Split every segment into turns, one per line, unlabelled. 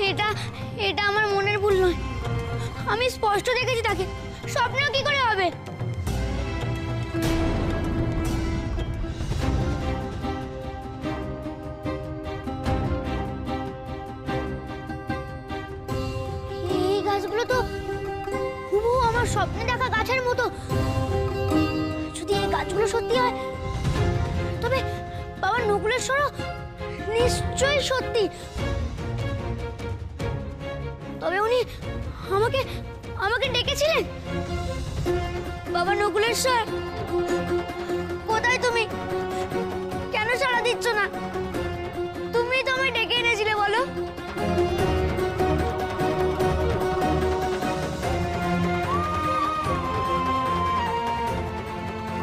এটা এটা আমার মনের ভুল নয়, আমি স্পষ্ট দেখেছি তাকে। স্বপ্নেও কি করে হবে? এই গাছগুলো তো হুবহু আমার স্বপ্নে দেখা গাছের মতো। যদি এই গাছগুলো সত্যি হয়, তবে বাবার নকুলেশ্বরও নিশ্চয়ই সত্যি। তবে উনি আমাকে আমাকে ডেকেছিলেন। বাবা নকুলেশ্বর, কোথায় তুমি? কেন সাড়া দিচ্ছ না? তুমি তো আমায় ডেকে এনেছিলে, বলো।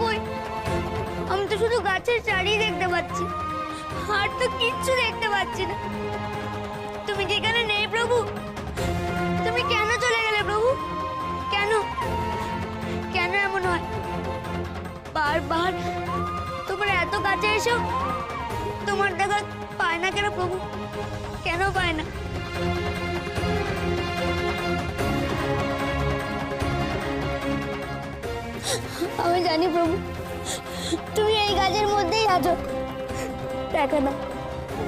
কই, আমি তো শুধু গাছের চারি দেখতে পাচ্ছি, আর তো কিচ্ছু দেখতে পাচ্ছি না। তুমি যেখানে নেই প্রভু, তুমি কেন চলে গেলে প্রভু? কেন কেন এমন হয়? বারবার তোমার এত কাছে এসেও তোমার দেখা পায় না কেন প্রভু? কেন পায় না? আমি জানি প্রভু, তুমি এই গাছের মধ্যেই আছো। দেখা দাও,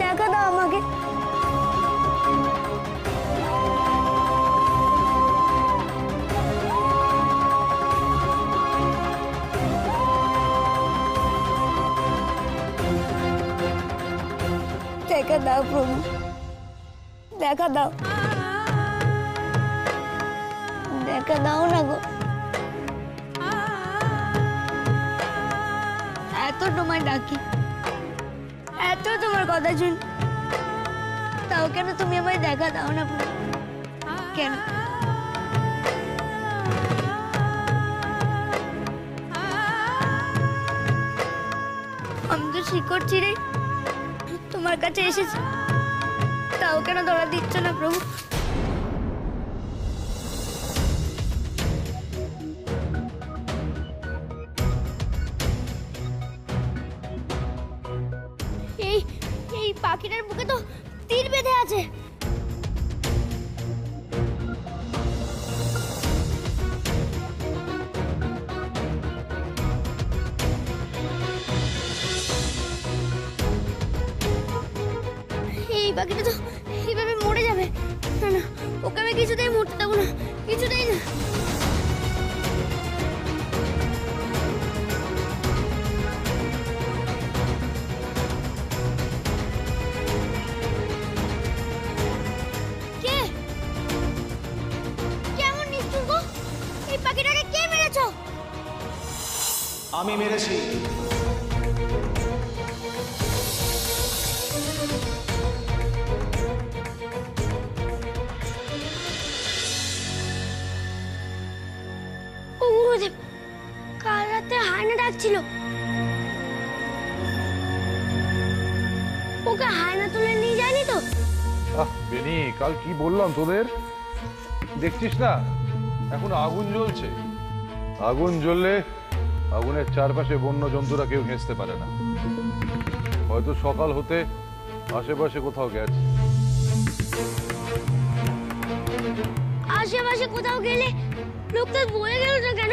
দেখা দাও আমাকে। দেখা দাও প্রভু, দেখা দাও, দেখা দাও না গো। এত তোমায় ডাকি, এত তোমার কথা শুন, তাও কেন তুমি আমায় দেখা দাও না প্রভু? কেন? আমি তো শিকড় ছিঁড়ে তোমার কাছে এসেছি, তাও কেন ধরা দিচ্ছ না প্রভু? এই এই পাখিটার বুকে তো তীর বেঁধে আছে। এই পাখিটা তো এইভাবে মরে যাবে। না না, ওকে আমি কিছুতেই মরতে দেবো না, কিছুতেই না। কে? কেমন নিষ্ঠুর গো? এই পাখিটাকে কে মেরেছো?
আমি মেরেছি।
ও গুরুদেব, কাল রাতে হায়না ডাকছিল। ওকে হায়না তুলে নিয়ে যায়নি তো?
বেনি, কাল কি বললাম তোদের? দেখছিস না এখন আগুন জ্বলছে। আগুন জ্বললে আগুনের চারপাশে বন্য জন্তুরা কেউ ঘেঁচতে পারে না। হয়তো সকাল হতে আশেপাশে কোথাও গেছে।
আশেপাশে কোথাও গেলে লোকটা বলে গেল না কেন?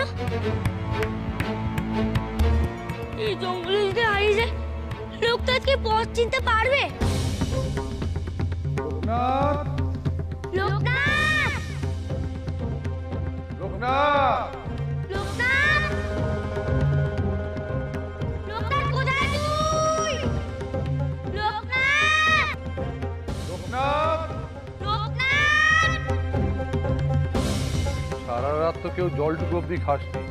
এই জঙ্গলে যদি হারিয়ে যায়, লোকটা কি পথ চিনতে পারবে?
লোকনাথ,
লোকনাথ,
লোকনাথ,
লোকনাথ, লোকনাথ, কোথায় তুই? লোকনাথ,
লোকনাথ।
লোকনাথ।
সারা রাত তো কেউ জলটুকু অব্দি খাসনি।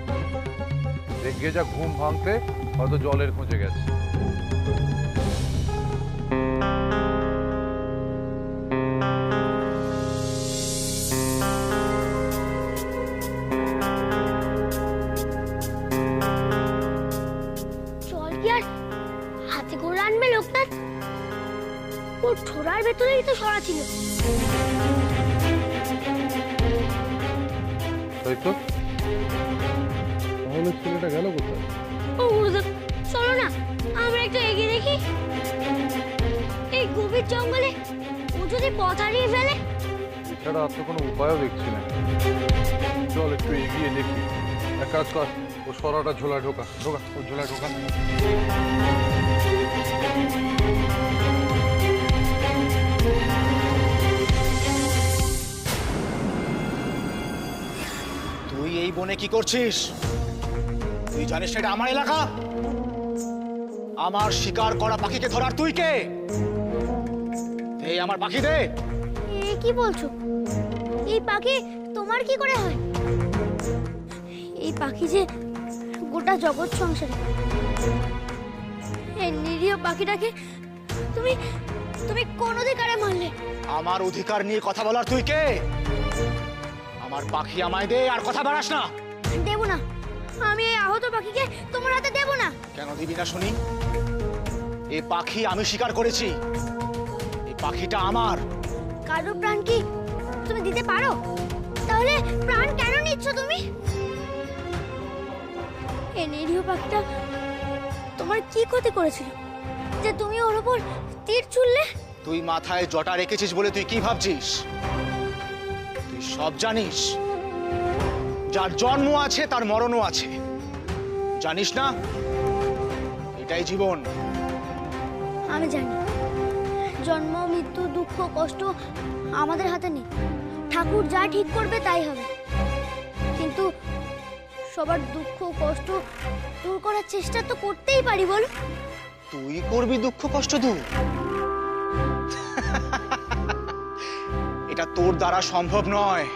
দেখে যা ঘুম ভাঙতে হয়তো জলের খোঁজে গেছে।
জল কি আর হাতে করে আনবে লোকনাথ? ওর ছোড়ার ভেতরেই তো সরা ছিল।
তাই তো, তাহলে ছেলেটা গেল কোথায়?
ও গুরুদেব, চলো না আমরা একটু এগিয়ে দেখি। এই গভীর জঙ্গলে যদি পথ হারিয়ে ফেলে?
এছাড়া আর তো কোনো উপায়ও দেখছি না। চল একটু এগিয়ে দেখি। এক কাজ কর, ও সরাটা ঝোলায় ঢোকা ঢোকা, ও ঝোলায় ঢোকা।
তুই এই বনে কি করছিস? তুই জানিস এটা আমার এলাকা? আমার শিকার করা পাখিকে ধরার তুই কে? এই আমার পাখি দে।
এ কি বলছো? এই পাখি তোমার কি করে হয়? এই পাখি যে গোটা জগৎ সংসারে। এই নিরীহ পাখিটাকে তুমি তুমি কোন অধিকারে মারলে?
আমার অধিকার নিয়ে কথা বলার তুই কে? আমার পাখি আমায় দে, আর কথা বাড়াস না।
দেব না, আমি এই আহত পাখিকে তোমার হাতে দেব না।
কেন দিবি না শুনি? এই পাখি আমি শিকার করেছি, এই পাখিটা আমার।
কারো প্রাণ কি তুমি দিতে পারো? তাহলে প্রাণ কেন নিচ্ছ তুমি? এই নিরীহ পাখিটা তোমার কি ক্ষতি করেছিল যে তুমি ওর উপর তীর ছুড়লে?
তুই মাথায় জটা রেখেছিস বলে তুই কি ভাবছিস? তুই সব জানিস। যার জন্ম আছে তার মরণও আছে, জানিস না? এটাই জীবন।
আমি জানি জন্ম, মৃত্যু, দুঃখ, কষ্ট আমাদের হাতে নেই। ঠাকুর যা ঠিক করবে তাই হবে। কিন্তু সবার দুঃখ কষ্ট দূর করার চেষ্টা তো করতেই পারি, বল?
তুই করবি দুঃখ কষ্ট দূর? এটা তোর দ্বারা সম্ভব নয়।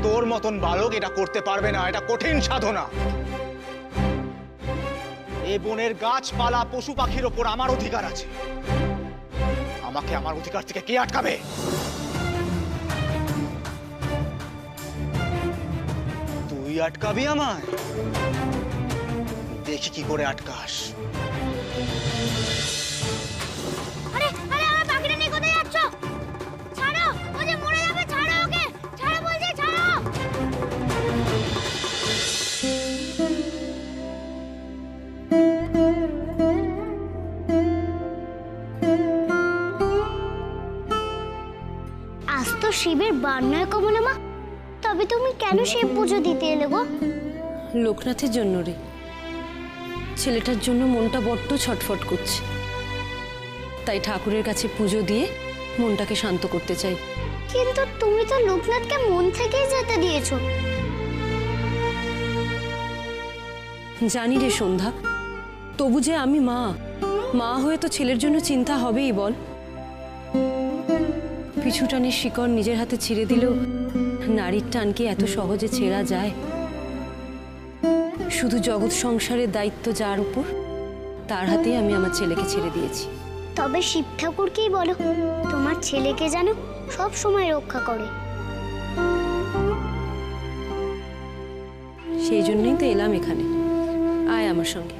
তোর মতন বালক এটা করতে পারবে না। এটা কঠিন সাধনা। এই বনের গাছপালা পশু পাখির ওপর আমার অধিকার আছে। আমাকে আমার অধিকার থেকে কে আটকাবে? তুই আটকাবি আমায়? দেখি কি করে আটকাস।
আরে আরে আমার পাখিটা নিয়ে কোথায় যাচ্ছ? ছাড়ো, ও যে মরে যাবে। ছাড়ো ওকে, ছাড়ো বলছি, ছাড়ো। আজ তো শিবের বার নয় কমলা মা, তবে তুমি কেন শিব পুজো দিতে এলে গো?
লোকনাথের জন্য রে। ছেলেটার জন্য মনটা বড্ড ছটফট করছে, তাই ঠাকুরের কাছে পুজো দিয়ে মনটাকে শান্ত করতে চাই।
কিন্তু তুমি তো লোকনাথকে মন থেকেই যেতে দিয়েছো।
জানি রে সন্ধ্যা, তবু যে আমি মা হয়ে তো ছেলের জন্য চিন্তা হবেই বল। পিছুটানের শিকড় নিজের হাতে ছিঁড়ে দিলেও নারীর টান কি এত সহজে ছেঁড়া যায়? শুধু জগৎ সংসারের দায়িত্ব যার উপর, তার হাতেই আমি আমার ছেলেকে ছেড়ে দিয়েছি।
তবে শিব ঠাকুরকেই বলো তোমার ছেলেকে যেন সব সময় রক্ষা করে।
সেই জন্যই তো এলাম এখানে। আয় আমার সঙ্গে।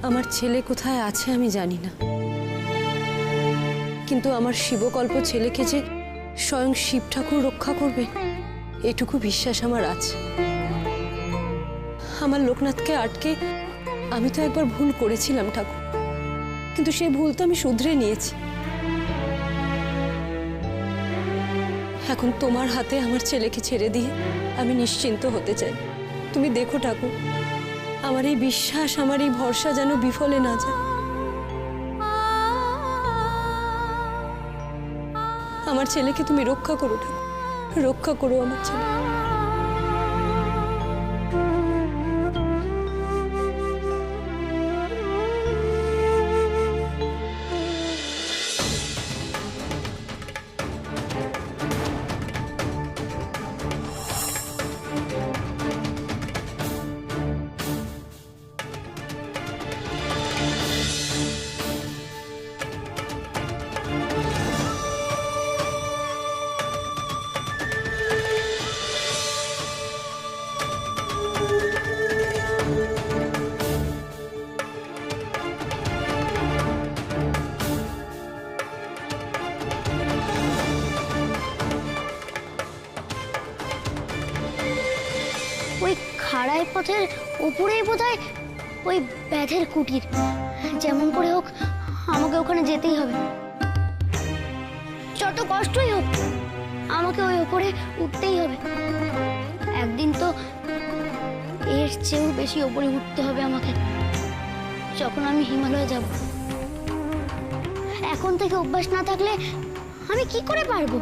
আমার ছেলে কোথায় আছে আমি জানি না, কিন্তু আমার শিবকল্প ছেলেকে যে স্বয়ং শিব ঠাকুর রক্ষা করবে এটুকু বিশ্বাস আমার আছে। আমার লোকনাথকে আটকে আমি তো একবার ভুল করেছিলাম ঠাকুর, কিন্তু সেই ভুল তো আমি শুধরে নিয়েছি। এখন তোমার হাতে আমার ছেলেকে ছেড়ে দিয়ে আমি নিশ্চিন্ত হতে চাই। তুমি দেখো ঠাকুর, আমার এই বিশ্বাস, আমার এই ভরসা যেন বিফলে না যায়। আমার ছেলেকে তুমি রক্ষা করো ঠাকুর, রক্ষা করো আমার ছেলে।
খাড়াই পথের উপরেই বোধহয় ওই ব্যাধের কুটির। যেমন করে হোক আমাকে ওখানে যেতেই হবে, যত কষ্টই হোক আমাকে ওই উপরে উঠতেই হবে। একদিন তো এর চেয়েও বেশি উপরে উঠতে হবে আমাকে, যখন আমি হিমালয়ে যাব। এখন থেকে অভ্যাস না থাকলে আমি কি করে পারবো?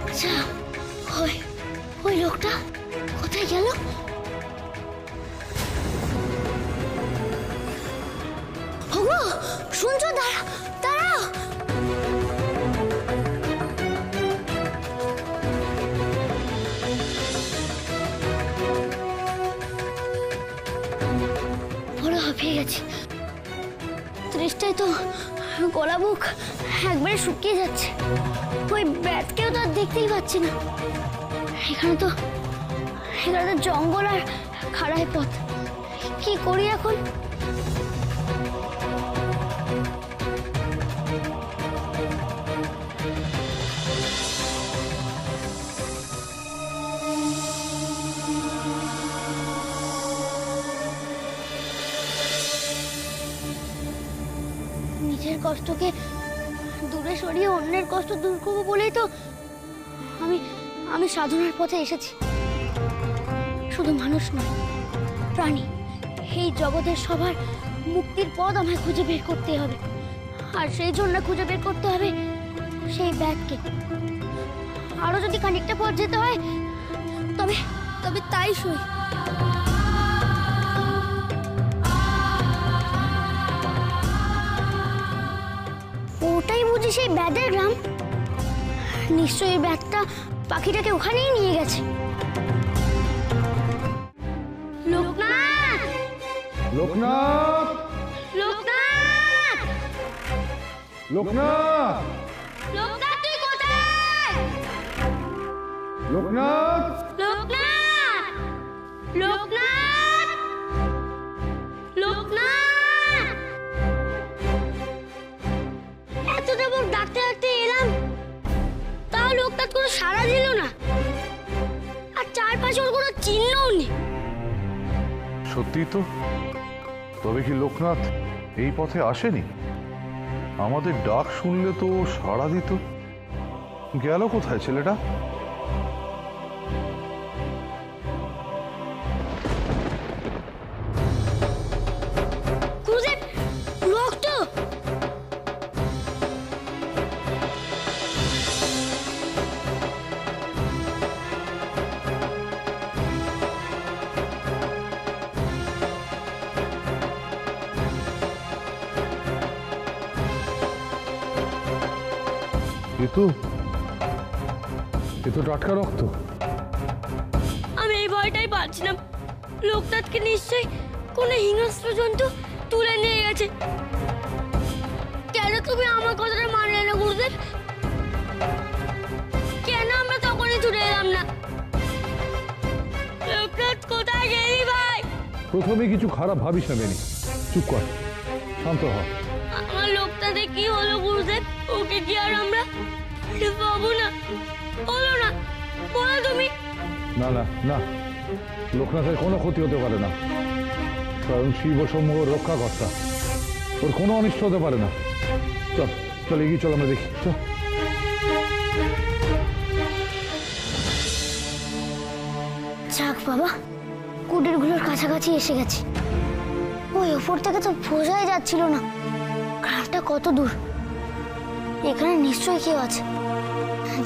আচ্ছা, ওই লোকটা কোথায় গেল? ওগো, শুনছো? দাঁড়াও। বড় হাঁপিয়ে গেছি, তৃষ্ণায় তো গলা মুখ একবারে শুকিয়ে যাচ্ছে। ওই ব্যাটকেও তো আর দেখতেই পাচ্ছি না। এখানে তো জঙ্গল আর খাড়াই পথ, কি করি এখন? নিজের কষ্টকে দূরে সরিয়ে অন্যের কষ্ট দূর করবো বলেই তো আমি সাধনার পথে এসেছি। শুধু মানুষ নয়, প্রাণী, এই জগতের সবার মুক্তির পথ আমায় খুঁজে বের করতে হবে। আর সেই জন্য খুঁজে বের করতে হবে সেই ব্যাগকে। আরো যদি খানিকটা পথ যেতে হয় তবে তাই সই। ওটাই বুঝি সেই ব্যাধের গ্রাম। নিশ্চয়ই ব্যাগটা পাখিটাকে ওখানেই নিয়ে গেছে। লোকনাথ!
লোকনাথ!
লোকনাথ!
লোকনাথ!
লোকনাথ, তুই কোথায়?
লোকনাথ!
লোকনাথ! লোকনাথ! লোকনাথ! এতটা বড় ডাকতে ডাকতে এলাম, তাও লোকনাথ কোনো সাড়া দিল না। আর চারপাশে ওর কোনো চিহ্নও নেই।
সত্যি তো? তবে কি লোকনাথ এই পথে আসেনি? আমাদের ডাক শুনলে তো সাড়া দিত। গেল কোথায় ছেলেটা?
গুরুদেব, লোক তো!
এ তো টাটকা রক্ত।
আমি এই ভয়টাই পাচ্ছিলাম, লোকনাথকে নিশ্চয়ই কোনো হিংস্র জন্তু তুলে নিয়ে গেছে। কেন তুমি আমার কথাটা মানলে না গুরুদেব? কেন আমরা তখনই ছুটে এলাম না? লোকনাথ কোথায় গেলি ভাই?
প্রথমে কিছু খারাপ ভাবিস না বেনি, চুপ কর, শান্ত হ।
আমার লোকটাতে কি হলো গুরুদেব? ওকে কি আর আমরা পাবো না? হলো না, বলো তুমি।
না না না, লোকনাথের কোনো ক্ষতি হতে পারে না। স্বয়ং শিব ও সমূহ রক্ষাকর্তা, ওর কোনো অনিষ্ট হতে পারে না। চল চল, এগিয়ে চল, আমরা দেখি। চল।
যাক বাবা, কুটিরগুলোর কাছাকাছি এসে গেছি। ওই ওপর থেকে তো বোঝাই যাচ্ছিল না গ্রামটা কত দূর। এখানে নিশ্চয়ই কেউ আছে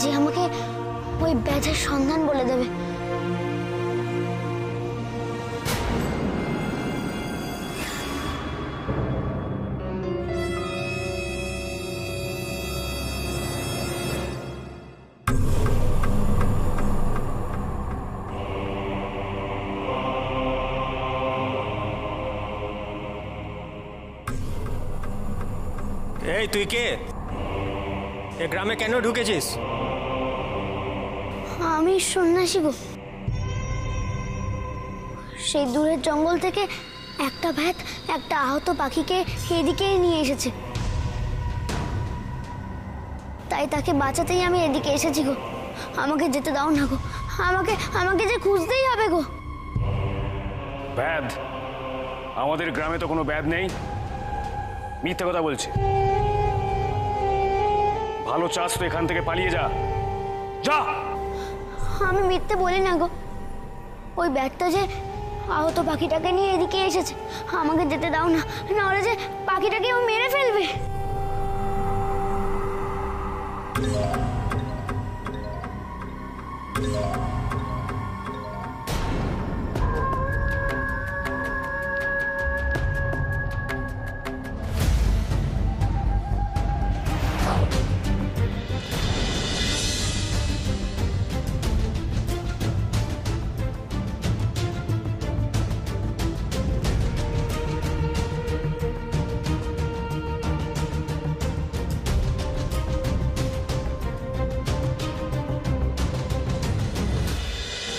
যে আমাকে ওই ব্যাধের সন্ধান বলে দেবে।
এই তুই কে? এ গ্রামে কেন ঢুকেছিস?
আমি সন্ন্যাসী গো। সেই দূরের জঙ্গল থেকে একটা ভ্যাত একটা আহত পাখিকে এদিকে নিয়ে এসেছে, তাই তাকে বাঁচাতেই আমি এদিকে এসেছি গো। আমাকে যেতে দাও না গো, আমাকে আমাকে যে খুঁজতেই হবে গো।
ব্যাধ? আমাদের গ্রামে তো কোনো ব্যাধ নেই, মিথ্যে কথা বলছে। ভালো চাস তো এখান থেকে পালিয়ে যা, যা।
আমি মিথ্যে বলি না গো, ওই ব্যাগটা যে আহত পাখিটাকে নিয়ে এদিকে এসেছে। আমাকে যেতে দাও না, নাহলে যে পাখিটাকে ও মেরে ফেলবে।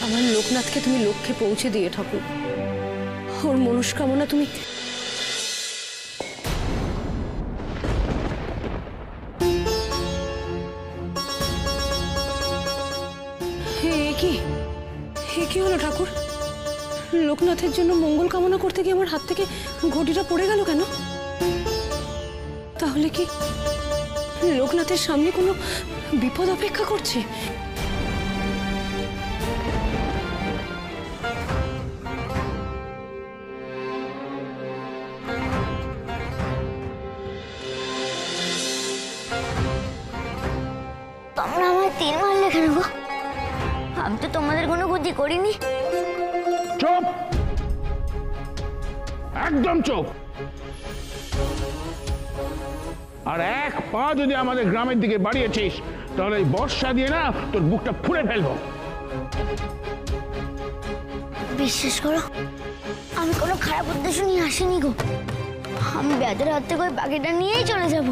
আমার লোকনাথকে তুমি লক্ষ্যে পৌঁছে দিয়ে ঠাকুর। ওর মনস্কামনা তুমি কি হলো ঠাকুর? লোকনাথের জন্য মঙ্গল কামনা করতে গিয়ে আমার হাত থেকে ঘটিটা পড়ে গেল কেন? তাহলে কি লোকনাথের সামনে কোনো বিপদ অপেক্ষা করছে?
তোমরা আমায় তীর মারলে কেন গো? আমি তো তোমাদের কোনো ক্ষতি করিনি।
চুপ, একদম চুপ। আর এক পা যদি আমাদের গ্রামের দিকে বাড়িয়েছিস তাহলে এই বর্ষা দিয়ে না তোর বুকটা ফুঁড়ে ফেলবো।
বিশ্বাস করো, আমি কোনো খারাপ উদ্দেশ্য নিয়ে আসিনি গো। আমি ব্যাধের হাত থেকে ওই পাখিটা নিয়েই চলে যাব।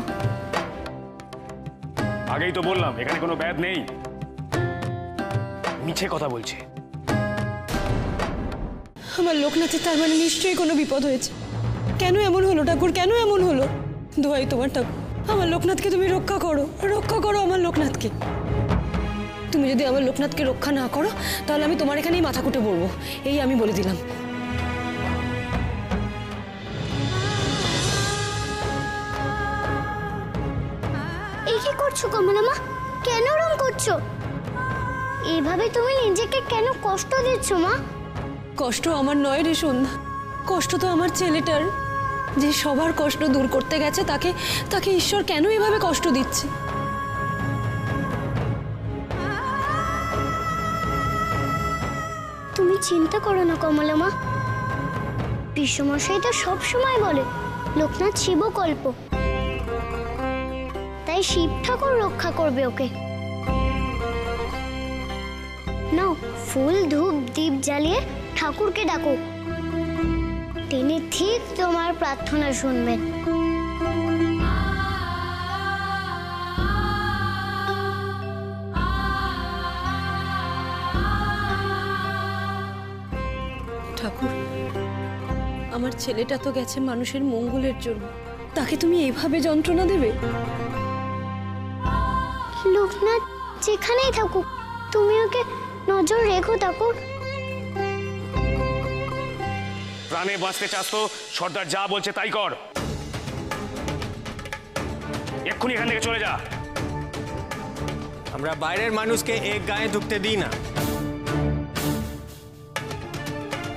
আগেই তো বললাম এখানে কোনো ব্যাধ নেই, মিছে কথা বলছে।
আমার লোকনাথের তার মানে নিশ্চয়ই কোনো বিপদ হয়েছে। কেন এমন হলো ঠাকুর, কেন এমন হলো? দোহাই তোমার ঠাকুর, আমার লোকনাথকে তুমি রক্ষা করো, রক্ষা করো আমার লোকনাথকে। তুমি যদি আমার লোকনাথকে রক্ষা না করো তাহলে আমি তোমার এখানেই মাথা কুটে পড়বো, এই আমি বলে দিলাম।
এই কি করছো কমলা মা? কেন রং করছো? এইভাবে তুমি নিজেকে কেন কষ্ট দিচ্ছ মা?
কষ্ট আমার নয় রে সন্ধ্যা, কষ্ট তো আমার ছেলেটার, যে সবার কষ্ট দূর করতে গেছে। তাকে তাকে ঈশ্বর কেন এভাবে কষ্ট দিচ্ছে?
তুমি চিন্তা করো না কমলা মা, বিশ্বমশাই তো সবসময় বলে লোকনাথ শিবকল্প, তাই শিব ঠাকুর রক্ষা করবে ওকে। নাও ফুল ধূপ দীপ জ্বালিয়ে ঠাকুরকে ডাকো, তিনি ঠিক তোমার প্রার্থনা শুনবেন।
ঠাকুর, আমার ছেলেটা তো গেছে মানুষের মঙ্গলের জন্য, তাকে তুমি এইভাবে যন্ত্রণা দেবে?
লোকনাথ যেখানেই থাকুক তুমি ওকে নজর রেখো ঠাকুর।
প্রাণে বাঁচতে চাস তো সর্দার যা বলছে তাই কর, এক্ষুনি এখান থেকে চলে যা।
আমরা বাইরের মানুষকে এক গায়ে ঢুকতে দিই না।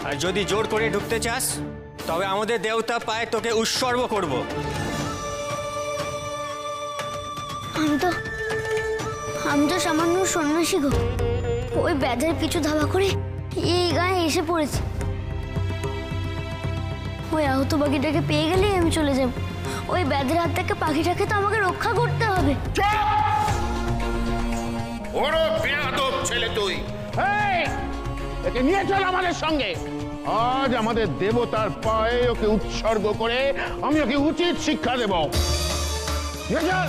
আর যদি জোর করে ঢুকতে চাস তবে আমাদের দেবতা পায়ে তোকে উৎসর্গ করব।
আমি তো সামান্য সন্ন্যাসী গো, ওই ব্যাধের পিছু ধাওয়া করে এই গায়ে এসে পড়েছি। ওই আহত পাখিটাকে পেয়ে গেলেই আমি চলে যাব। ওই ব্যাধের হাত থেকে পাখিটাকে তো আমাকে রক্ষা করতে হবে।
বড় বেয়াদব ছেলে তুই। এই, একে নিয়ে চল আমাদের সঙ্গে। আজ আমাদের দেবতার পায়ে ওকে উৎসর্গ করে আমি ওকে উচিত শিক্ষা দেব। নিয়ে চল।